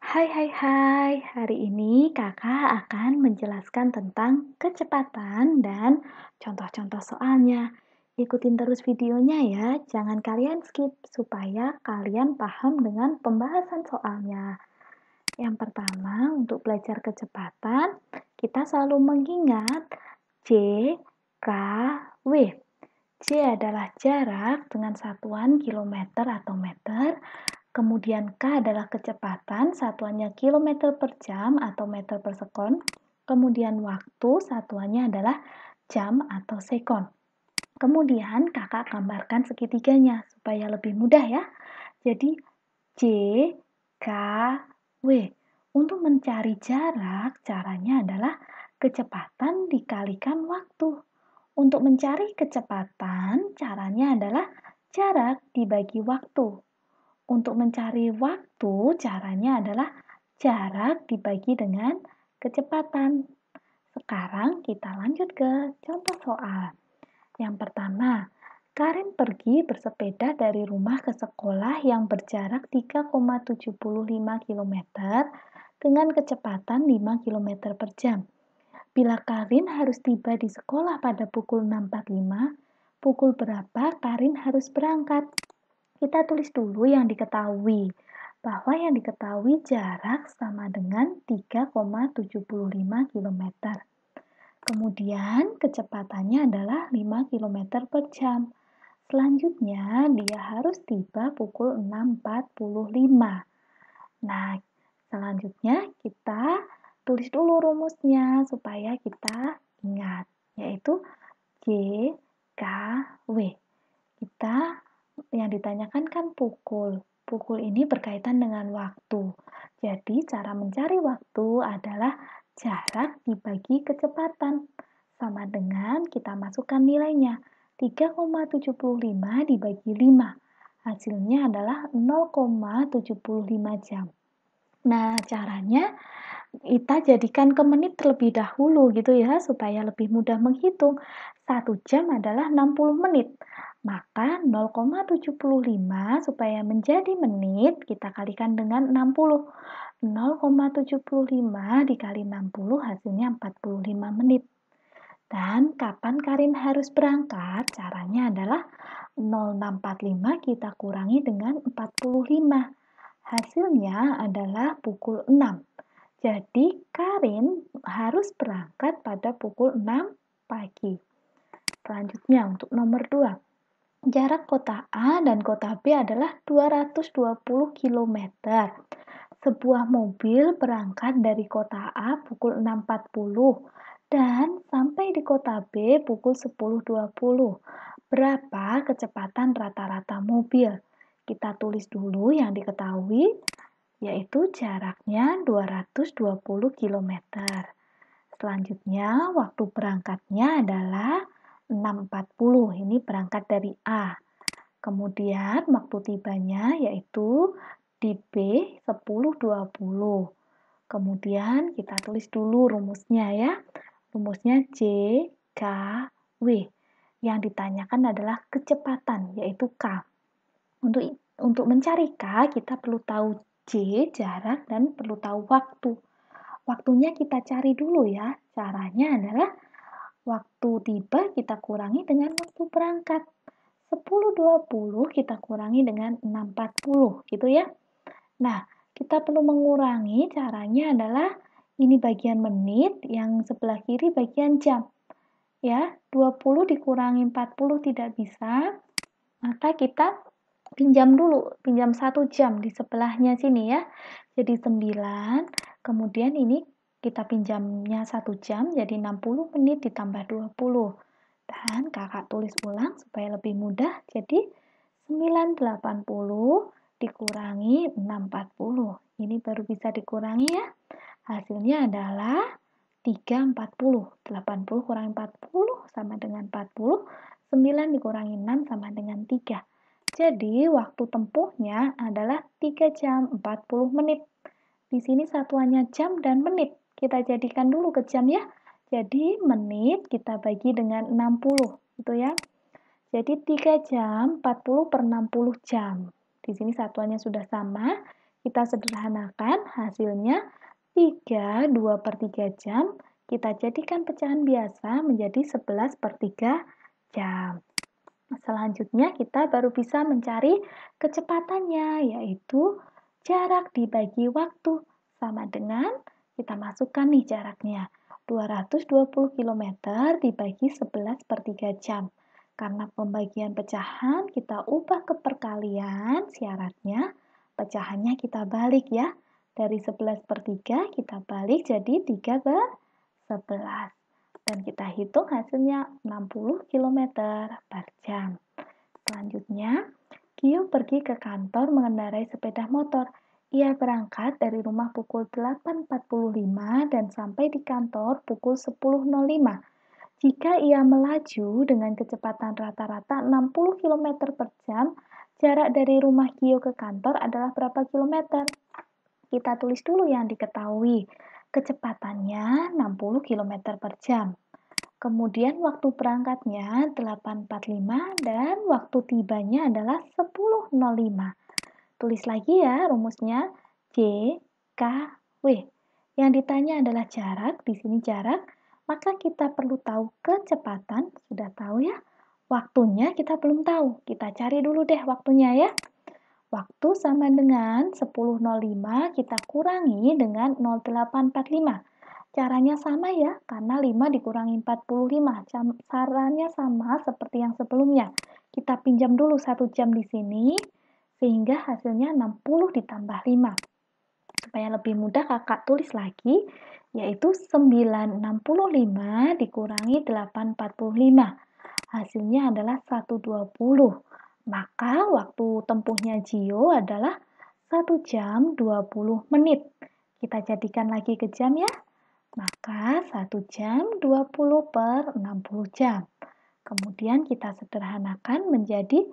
Hai, hari ini kakak akan menjelaskan tentang kecepatan dan contoh-contoh soalnya. Ikutin terus videonya ya, jangan kalian skip supaya kalian paham dengan pembahasan soalnya. Yang pertama, untuk belajar kecepatan, kita selalu mengingat J, K, W. J adalah jarak dengan satuan kilometer atau meter. Kemudian K adalah kecepatan, satuannya kilometer per jam atau meter per sekon. Kemudian waktu, satuannya adalah jam atau sekon. Kemudian kakak gambarkan segitiganya supaya lebih mudah ya. Jadi J, K, W. Untuk mencari jarak, caranya adalah kecepatan dikalikan waktu. Untuk mencari kecepatan, caranya adalah jarak dibagi waktu. Untuk mencari waktu, caranya adalah jarak dibagi dengan kecepatan. Sekarang kita lanjut ke contoh soal. Yang pertama, Karin pergi bersepeda dari rumah ke sekolah yang berjarak 3,75 km dengan kecepatan 5 km per jam. Bila Karin harus tiba di sekolah pada pukul 6.45, pukul berapa Karin harus berangkat? Kita tulis dulu yang diketahui, bahwa yang diketahui jarak sama dengan 3,75 km. Kemudian kecepatannya adalah 5 km per jam. Selanjutnya dia harus tiba pukul 6.45. Nah, selanjutnya kita tulis dulu rumusnya supaya kita ingat, yaitu J, K, W. Kita yang ditanyakan kan pukul. Pukul ini berkaitan dengan waktu. Jadi cara mencari waktu adalah jarak dibagi kecepatan. Sama dengan kita masukkan nilainya. 3,75 dibagi 5. Hasilnya adalah 0,75 jam. Nah, caranya kita jadikan ke menit terlebih dahulu gitu ya, supaya lebih mudah menghitung. 1 jam adalah 60 menit. Maka 0,75 supaya menjadi menit, kita kalikan dengan 60. 0,75 dikali 60 hasilnya 45 menit. Dan kapan Karin harus berangkat? Caranya adalah 0,645 kita kurangi dengan 45. Hasilnya adalah pukul 6. Jadi Karin harus berangkat pada pukul 6 pagi. Selanjutnya untuk nomor 2. Jarak kota A dan kota B adalah 220 km. Sebuah mobil berangkat dari kota A pukul 6.40 dan sampai di kota B pukul 10.20. Berapa kecepatan rata-rata mobil? Kita tulis dulu yang diketahui, yaitu jaraknya 220 km. Selanjutnya, waktu berangkatnya adalah 6.40. Ini berangkat dari A. Kemudian, waktu tibanya yaitu di B 10.20. Kemudian, kita tulis dulu rumusnya ya. Rumusnya J, K, W. Yang ditanyakan adalah kecepatan, yaitu K. Untuk mencari K, kita perlu tahu J, jarak, dan perlu tahu waktu. Waktunya kita cari dulu ya. Caranya adalah waktu tiba kita kurangi dengan waktu berangkat. 10.20 kita kurangi dengan 6.40 gitu ya. Nah, kita perlu mengurangi, caranya adalah ini bagian menit, yang sebelah kiri bagian jam. Ya, 20 dikurangi 40 tidak bisa, maka kita pinjam dulu, pinjam 1 jam di sebelahnya sini ya. Jadi 9, kemudian ini kita pinjamnya 1 jam, jadi 60 menit ditambah 20. Dan kakak tulis ulang supaya lebih mudah, jadi 980 dikurangi 640. Ini baru bisa dikurangi ya. Hasilnya adalah 340. 80 kurangi 40 sama dengan 40. 9 dikurangi 6 sama dengan 3. Jadi waktu tempuhnya adalah 3 jam 40 menit. Di sini satuannya jam dan menit. Kita jadikan dulu ke jam ya. Jadi menit kita bagi dengan 60 gitu ya. Jadi 3 jam 40 per 60 jam. Di sini satuannya sudah sama. Kita sederhanakan hasilnya 3/2/3 jam. Kita jadikan pecahan biasa menjadi 11/3 jam. Selanjutnya kita baru bisa mencari kecepatannya, yaitu jarak dibagi waktu. Sama dengan kita masukkan nih jaraknya. 220 km dibagi 11/3 jam. Karena pembagian pecahan kita ubah ke perkalian, syaratnya pecahannya kita balik ya. Dari 11/3 kita balik jadi 3/11. Dan kita hitung hasilnya 60 km per jam. Selanjutnya, Gio pergi ke kantor mengendarai sepeda motor. Ia berangkat dari rumah pukul 8.45 dan sampai di kantor pukul 10.05. Jika ia melaju dengan kecepatan rata-rata 60 km per jam, jarak dari rumah Gio ke kantor adalah berapa kilometer? Kita tulis dulu yang diketahui. Kecepatannya 60 km per jam. Kemudian waktu berangkatnya 8.45 dan waktu tibanya adalah 10.05. Tulis lagi ya rumusnya J, K, W. Yang ditanya adalah jarak, di sini jarak, maka kita perlu tahu kecepatan, sudah tahu ya. Waktunya kita belum tahu, kita cari dulu deh waktunya ya. Waktu sama dengan 10.05 kita kurangi dengan 08.45. Caranya sama ya, karena 5 dikurangi 45. Caranya sama seperti yang sebelumnya. Kita pinjam dulu 1 jam di sini, sehingga hasilnya 60 ditambah 5. Supaya lebih mudah kakak tulis lagi, yaitu 965 dikurangi 845. Hasilnya adalah 120. Maka waktu tempuhnya Gio adalah 1 jam 20 menit. Kita jadikan lagi ke jam ya. Maka 1 jam 20 per 60 jam. Kemudian kita sederhanakan menjadi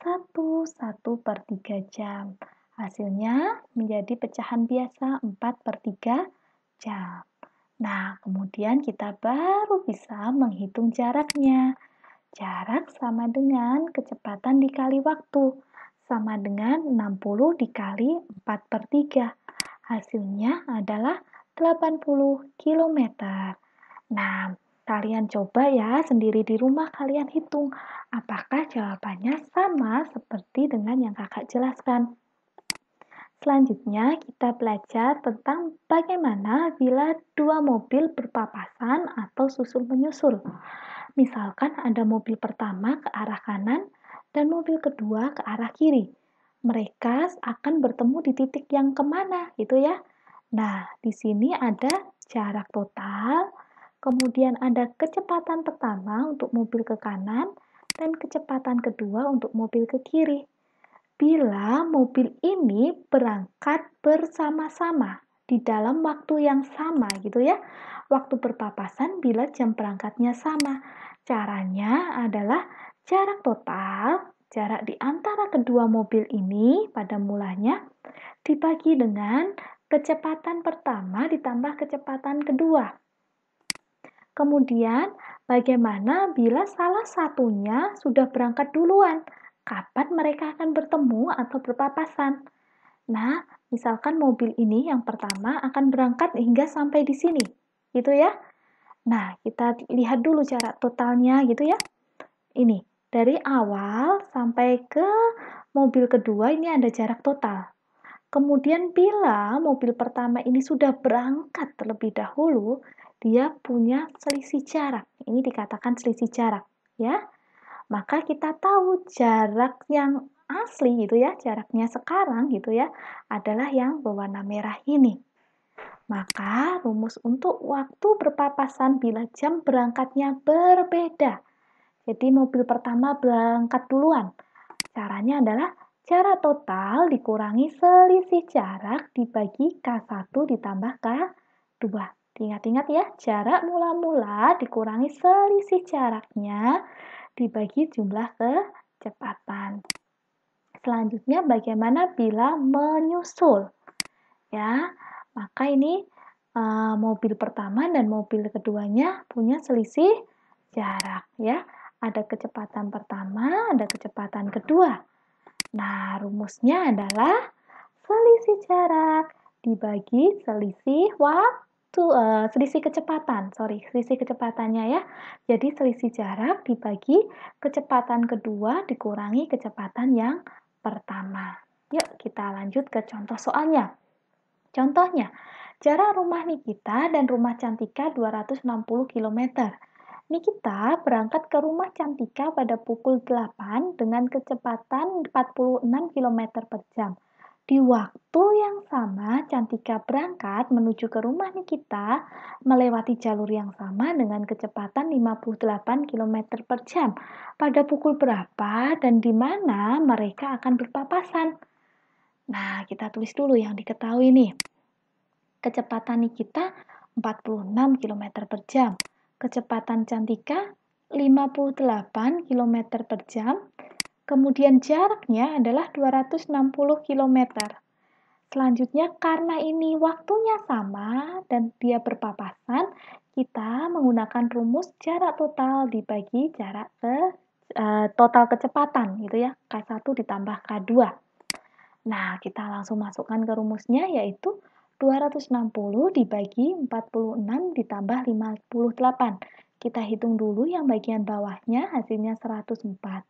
1/3 jam. Hasilnya menjadi pecahan biasa 4/3 jam. Nah, kemudian kita baru bisa menghitung jaraknya. Jarak sama dengan kecepatan dikali waktu, sama dengan 60 dikali 4/3. Hasilnya adalah 80 km. Nah, kalian coba ya sendiri di rumah kalian hitung. Apakah jawabannya sama seperti dengan yang kakak jelaskan? Selanjutnya, kita belajar tentang bagaimana bila dua mobil berpapasan atau susul menyusul. Misalkan ada mobil pertama ke arah kanan dan mobil kedua ke arah kiri. Mereka akan bertemu di titik yang kemana, gitu ya. Nah, di sini ada jarak total, kemudian ada kecepatan pertama untuk mobil ke kanan dan kecepatan kedua untuk mobil ke kiri. Bila mobil ini berangkat bersama-sama di dalam waktu yang sama gitu ya. Waktu berpapasan bila jam berangkatnya sama. Caranya adalah jarak total, jarak di antara kedua mobil ini pada mulanya dibagi dengan kecepatan pertama ditambah kecepatan kedua. Kemudian, bagaimana bila salah satunya sudah berangkat duluan? Kapan mereka akan bertemu atau berpapasan? Nah, misalkan mobil ini yang pertama akan berangkat hingga sampai di sini, gitu ya. Nah, kita lihat dulu jarak totalnya gitu ya. Ini, dari awal sampai ke mobil kedua ini ada jarak total. Kemudian bila mobil pertama ini sudah berangkat terlebih dahulu, dia punya selisih jarak. Ini dikatakan selisih jarak, ya. Maka kita tahu jarak yang asli gitu ya, jaraknya sekarang gitu ya, adalah yang berwarna merah ini. Maka rumus untuk waktu berpapasan bila jam berangkatnya berbeda. Jadi mobil pertama berangkat duluan. Caranya adalah jarak total dikurangi selisih jarak dibagi K1 ditambah K2. Ingat-ingat ya, jarak mula-mula dikurangi selisih jaraknya dibagi jumlah kecepatan. Selanjutnya bagaimana bila menyusul? Ya, maka ini mobil pertama dan mobil keduanya punya selisih jarak ya. Ada kecepatan pertama, ada kecepatan kedua. Nah, rumusnya adalah selisih jarak dibagi selisih waktu, selisih kecepatan, selisih kecepatannya ya. Jadi selisih jarak dibagi kecepatan kedua dikurangi kecepatan yang pertama. Yuk kita lanjut ke contoh soalnya. Contohnya, jarak rumah Nikita dan rumah Cantika 260 km. Nikita berangkat ke rumah Cantika pada pukul 8 dengan kecepatan 46 km per jam. Di waktu yang sama, Cantika berangkat menuju ke rumah Nikita melewati jalur yang sama dengan kecepatan 58 km per jam. Pada pukul berapa dan di mana mereka akan berpapasan? Nah, kita tulis dulu yang diketahui nih. Kecepatan Nikita 46 km per jam. Kecepatan Cantika 58 km per jam. Kemudian jaraknya adalah 260 km. Selanjutnya, karena ini waktunya sama dan dia berpapasan, kita menggunakan rumus jarak total dibagi jarak total kecepatan, gitu ya, K1 ditambah K2. Nah, kita langsung masukkan ke rumusnya, yaitu 260 dibagi 46 ditambah 58. Kita hitung dulu yang bagian bawahnya, hasilnya 104.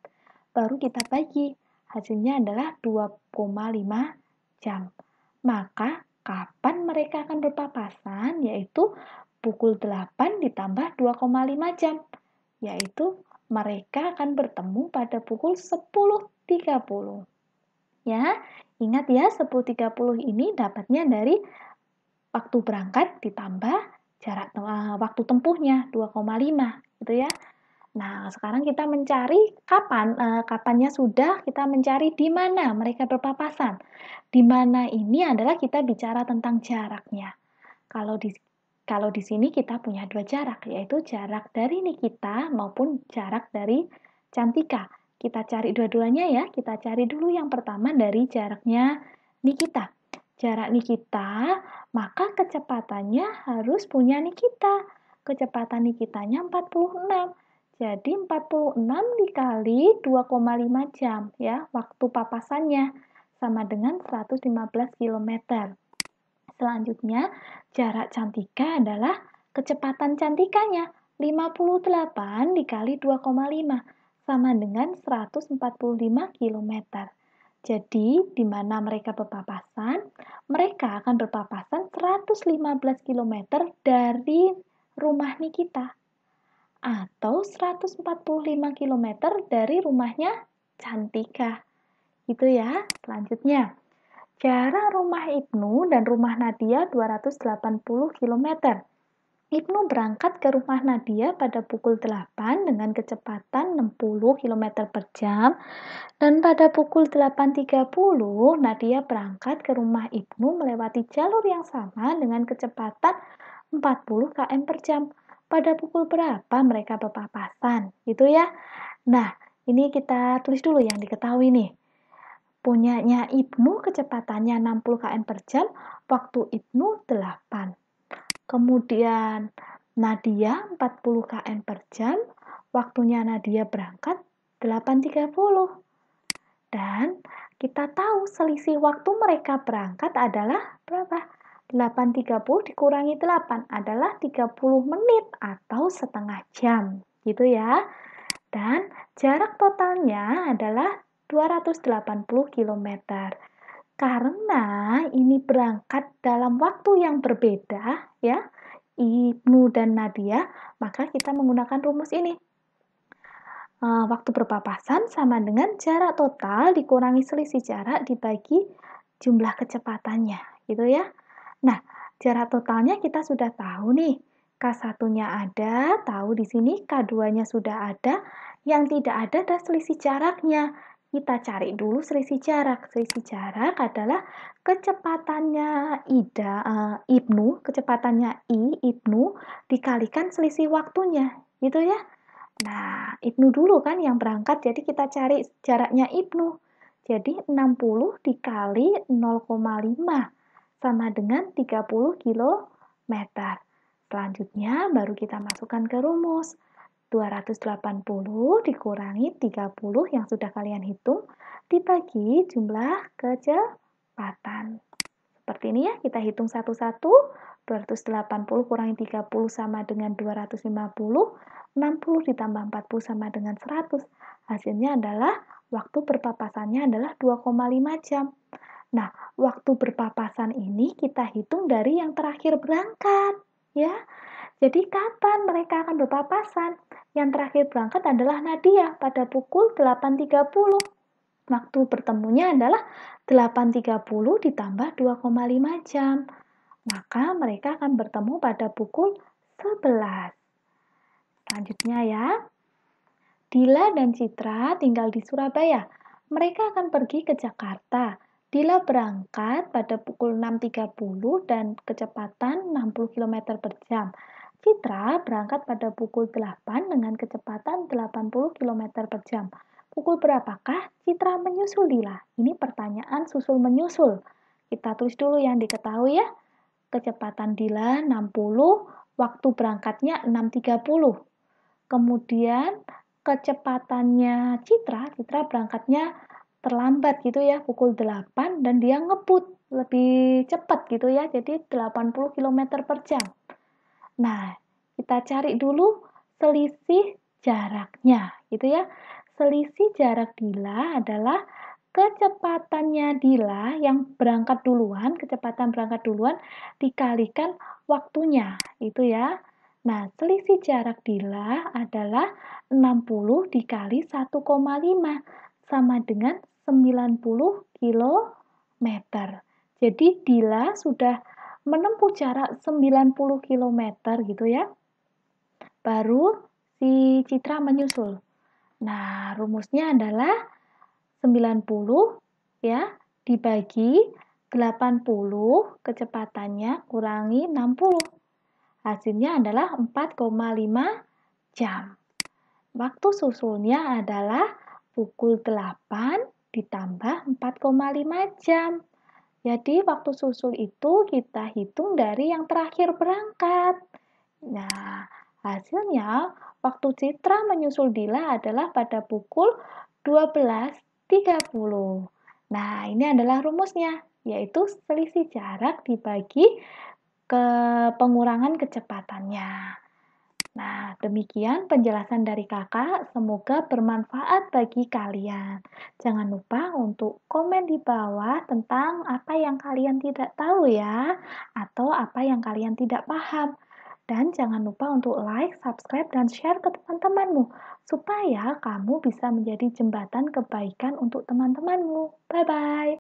Baru kita bagi, hasilnya adalah 2,5 jam. Maka, kapan mereka akan berpapasan? Yaitu pukul 8 ditambah 2,5 jam. Yaitu mereka akan bertemu pada pukul 10.30. Ya, ingat ya, 10.30 ini dapatnya dari waktu berangkat ditambah jarak waktu tempuhnya 2,5 gitu ya. Nah, sekarang kita mencari kapannya sudah, kita mencari di mana mereka berpapasan. Di mana ini adalah kita bicara tentang jaraknya. Kalau di sini kita punya dua jarak, yaitu jarak dari Nikita maupun jarak dari Cantika. Kita cari dua-duanya ya. Kita cari dulu yang pertama dari jaraknya Nikita. Jarak Nikita, maka kecepatannya harus punya Nikita. Kecepatan Nikitanya 46. Jadi 46 dikali 2,5 jam ya, waktu papasannya sama dengan 115 km. Selanjutnya, jarak Cantika adalah kecepatan Cantikanya 58 dikali 2,5 sama dengan 145 km. Jadi, di mana mereka berpapasan? Mereka akan berpapasan 115 km dari rumah Nikita atau 145 km dari rumahnya Cantika. Itu ya. Selanjutnya, jarak rumah Ibnu dan rumah Nadia 280 km. Ibnu berangkat ke rumah Nadia pada pukul 8 dengan kecepatan 60 km per jam dan pada pukul 8.30 Nadia berangkat ke rumah Ibnu melewati jalur yang sama dengan kecepatan 40 km per jam. Pada pukul berapa mereka berpapasan? Gitu ya. Nah, ini kita tulis dulu yang diketahui nih. Punyanya Ibnu kecepatannya 60 km per jam, waktu Ibnu 8. Kemudian Nadia 40 km per jam, waktunya Nadia berangkat 8.30. Dan kita tahu selisih waktu mereka berangkat adalah berapa? 8.30 dikurangi 8 adalah 30 menit atau setengah jam. Gitu ya. Dan jarak totalnya adalah 280 km. Karena ini berangkat dalam waktu yang berbeda, ya, Ibnu dan Nadia, maka kita menggunakan rumus ini. Waktu berpapasan sama dengan jarak total dikurangi selisih jarak dibagi jumlah kecepatannya, gitu ya. Nah, jarak totalnya kita sudah tahu nih. K1-nya ada, tahu di sini K2-nya sudah ada, yang tidak ada adalah selisih jaraknya. Kita cari dulu selisih jarak. Selisih jarak adalah kecepatannya Ibnu, kecepatannya Ibnu dikalikan selisih waktunya, gitu ya. Nah, Ibnu dulu kan yang berangkat, jadi kita cari jaraknya Ibnu. Jadi 60 dikali 0,5 sama dengan 30 km. Selanjutnya baru kita masukkan ke rumus. 280 dikurangi 30 yang sudah kalian hitung dibagi jumlah kecepatan. kecepatan. Seperti ini ya, kita hitung satu-satu. 280 kurangi 30 sama dengan 250, 60 ditambah 40 sama dengan 100. Hasilnya adalah waktu berpapasannya adalah 2,5 jam. Nah, waktu berpapasan ini kita hitung dari yang terakhir berangkat, ya. Jadi kapan mereka akan berpapasan? Yang terakhir berangkat adalah Nadia pada pukul 8.30. Waktu bertemunya adalah 8.30 ditambah 2,5 jam. Maka mereka akan bertemu pada pukul 11. Selanjutnya ya, Dila dan Citra tinggal di Surabaya. Mereka akan pergi ke Jakarta. Dila berangkat pada pukul 6.30 dan kecepatan 60 km per jam. Citra berangkat pada pukul 8 dengan kecepatan 80 km per jam. Pukul berapakah Citra menyusul Dila? Ini pertanyaan susul menyusul. Kita tulis dulu yang diketahui ya. Kecepatan Dila 60, waktu berangkatnya 6.30. Kemudian kecepatannya Citra berangkatnya terlambat gitu ya, pukul 8 dan dia ngebut lebih cepat gitu ya, jadi 80 km per jam. Nah, kita cari dulu selisih jaraknya gitu ya. Selisih jarak Dila adalah kecepatannya Dila yang berangkat duluan, kecepatan berangkat duluan dikalikan waktunya, itu ya. Nah, selisih jarak Dila adalah 60 dikali 1,5 sama dengan 90 km. Jadi Dila sudah menempuh jarak 90 km gitu ya. Baru si Citra menyusul. Nah, rumusnya adalah 90 ya dibagi 80 kecepatannya kurangi 60. Hasilnya adalah 4,5 jam. Waktu susulnya adalah pukul 8 ditambah 4,5 jam. Jadi waktu susul itu kita hitung dari yang terakhir berangkat. Nah, hasilnya waktu Citra menyusul Dila adalah pada pukul 12.30. Nah, ini adalah rumusnya, yaitu selisih jarak dibagi ke pengurangan kecepatannya. Nah, demikian penjelasan dari kakak. Semoga bermanfaat bagi kalian. Jangan lupa untuk komen di bawah tentang apa yang kalian tidak tahu ya, atau apa yang kalian tidak paham. Dan jangan lupa untuk like, subscribe, dan share ke teman-temanmu, supaya kamu bisa menjadi jembatan kebaikan untuk teman-temanmu. Bye-bye.